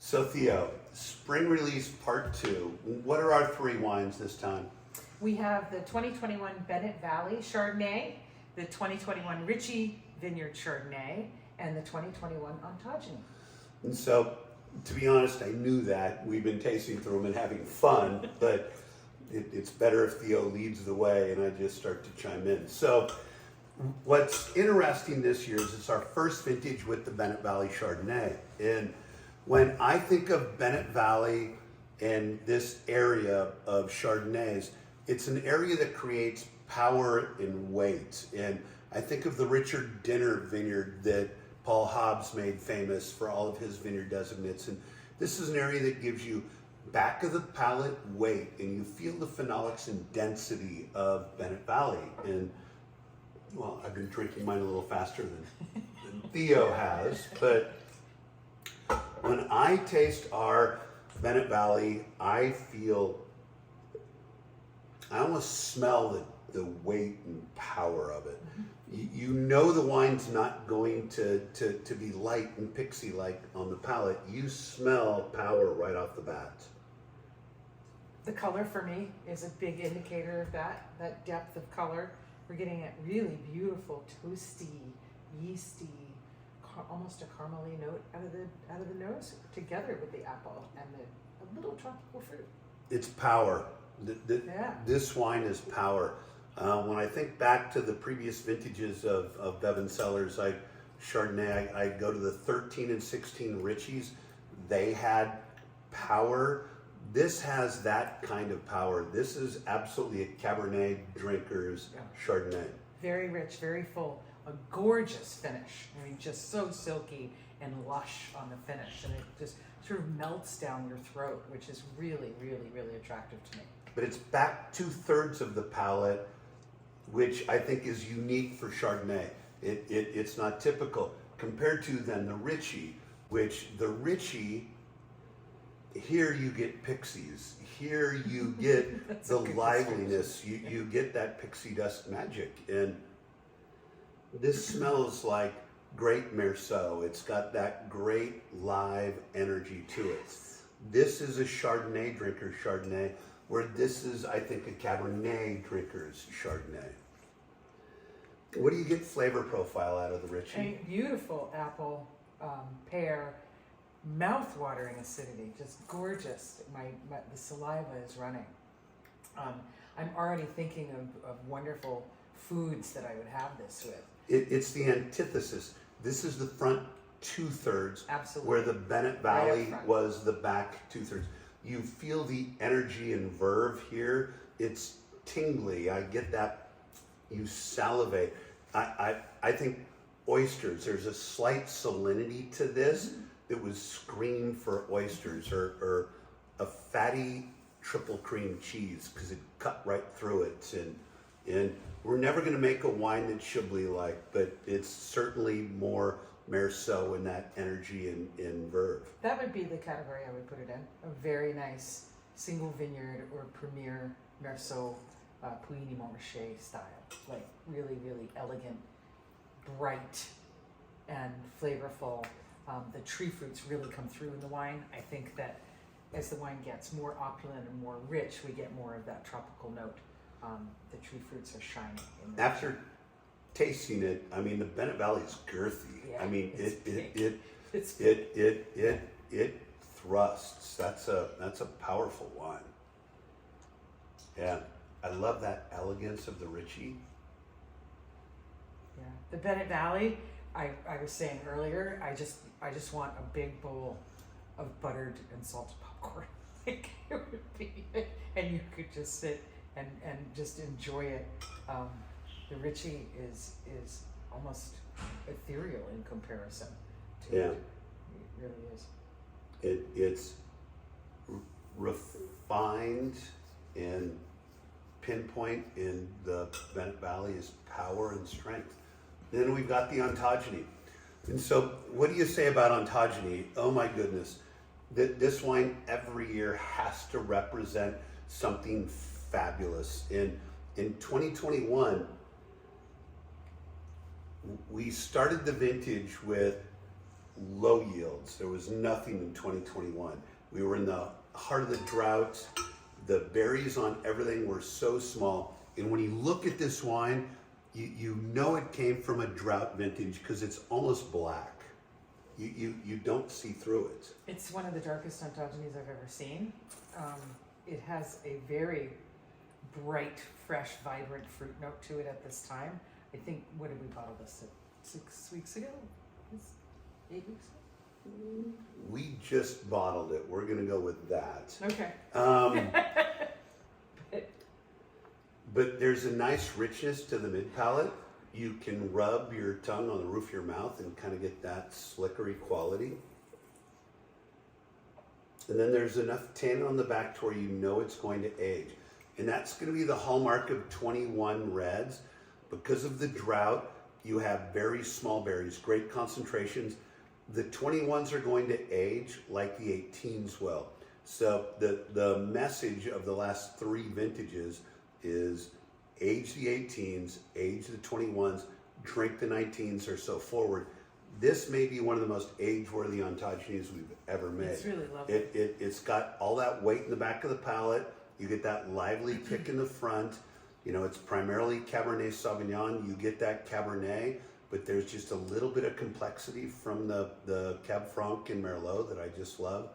So Theo, spring release part 2. What are our 3 wines this time? We have the 2021 Bennett Valley Chardonnay, the 2021 Ritchie Vineyard Chardonnay, and the 2021 Ontogeny. And so, to be honest, I knew that. We've been tasting through them and having fun, but it's better if Theo leads the way and I just start to chime in. So, what's interesting this year is it's our first vintage with the Bennett Valley Chardonnay. And when I think of Bennett Valley and this area of Chardonnays, it's an area that creates power and weight. And I think of the Richard Dinner vineyard that Paul Hobbs made famous for all of his vineyard designates. And this is an area that gives you back of the palate weight, and you feel the phenolics and density of Bennett Valley. And well, I've been drinking mine a little faster than Theo has, but when I taste our Bennett Valley, I almost smell the weight and power of it. You know the wine's not going to be light and pixie-like on the palate. You smell power right off the bat. The color for me is a big indicator of that depth of color. We're getting a really beautiful, toasty, yeasty, almost a caramely note out of the nose, together with the apple and a little tropical fruit. It's power. Yeah. This wine is power. When I think back to the previous vintages of Bevan Cellars, Chardonnay, I go to the 13 and 16 Ritchies. They had power. This has that kind of power. This is absolutely a Cabernet drinker's Chardonnay. Very rich, very full, a gorgeous finish. I mean, just so silky and lush on the finish, and it just sort of melts down your throat, which is really, really, really attractive to me. But it's back 2/3 of the palate, which I think is unique for Chardonnay. It's not typical compared to then the Ritchie, which the Ritchie, here you get pixies. Here you get the liveliness. You get that pixie dust magic. And this smells like great Merceau. It's got that great live energy to it. This is a Chardonnay drinker's Chardonnay, where this is, I think, a Cabernet drinker's Chardonnay. What do you get flavor profile out of the Ritchie? A beautiful apple, pear, mouth-watering acidity, just gorgeous. The saliva is running. I'm already thinking of wonderful foods that I would have this with. It's the antithesis. This is the front 2/3, Absolutely. where the Bennett Valley was the back 2/3. You feel the energy and verve here. It's tingly. I get that. You salivate. I think oysters. There's a slight salinity to this that would scream for oysters, or a fatty triple cream cheese, because it cut right through it. And we're never going to make a wine that's Chablis-like, but it's certainly more Merceau in that energy and verve. That would be the category I would put it in. A very nice single vineyard or premier Merceau Puigny Montrachet style. Like really, really elegant, bright, and flavorful. The tree fruits really come through in the wine. I think that as the wine gets more opulent and more rich, we get more of that tropical note. The tree fruits are shining. After tasting it, I mean, the Bennett Valley is girthy. Yeah, I mean, it's it thrusts. That's a powerful wine. Yeah, I love that elegance of the Ritchie. Yeah, the Bennett Valley. I was saying earlier, I just want a big bowl of buttered and salted popcorn. Like it would be, and you could just sit and just enjoy it. The Ritchie is almost ethereal in comparison to it. It really is. It's refined and pinpoint in the Bennett Valley is power and strength. Then we've got the Ontogeny. And so what do you say about Ontogeny? Oh my goodness. This wine every year has to represent something fabulous. In 2021, we started the vintage with low yields. There was nothing in 2021. We were in the heart of the drought. The berries on everything were so small. And when you look at this wine, you know it came from a drought vintage because it's almost black. You don't see through it. It's one of the darkest Ontogenies I've ever seen. It has a very bright, fresh, vibrant fruit note to it at this time. I think, what did we bottle this at? 6 weeks ago? 8 weeks ago? We just bottled it. We're gonna go with that. Okay. But there's a nice richness to the mid palate. You can rub your tongue on the roof of your mouth and kind of get that slickery quality. And then there's enough tannin on the back to where you know it's going to age. And that's going to be the hallmark of 21 reds. Because of the drought, you have very small berries, great concentrations. The 21s are going to age like the 18s will. So the message of the last 3 vintages is age the 18s, age the 21s, drink the 19s or so forward. This may be one of the most age-worthy Ontogenies we've ever made. It's really lovely. It's got all that weight in the back of the palate. You get that lively kick in the front. You know, it's primarily Cabernet Sauvignon. You get that Cabernet, but there's just a little bit of complexity from the Cab Franc and Merlot that I just love.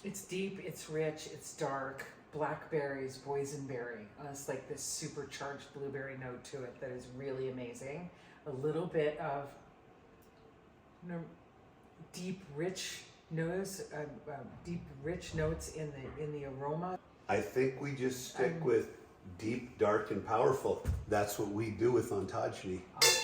It's deep, it's rich, it's dark. Blackberries, boysenberry. It's like this supercharged blueberry note to it that is really amazing. A little bit of deep, rich notes, deep, rich notes in the aroma. I think we just stick with deep, dark, and powerful. That's what we do with Ontogeny. Awesome.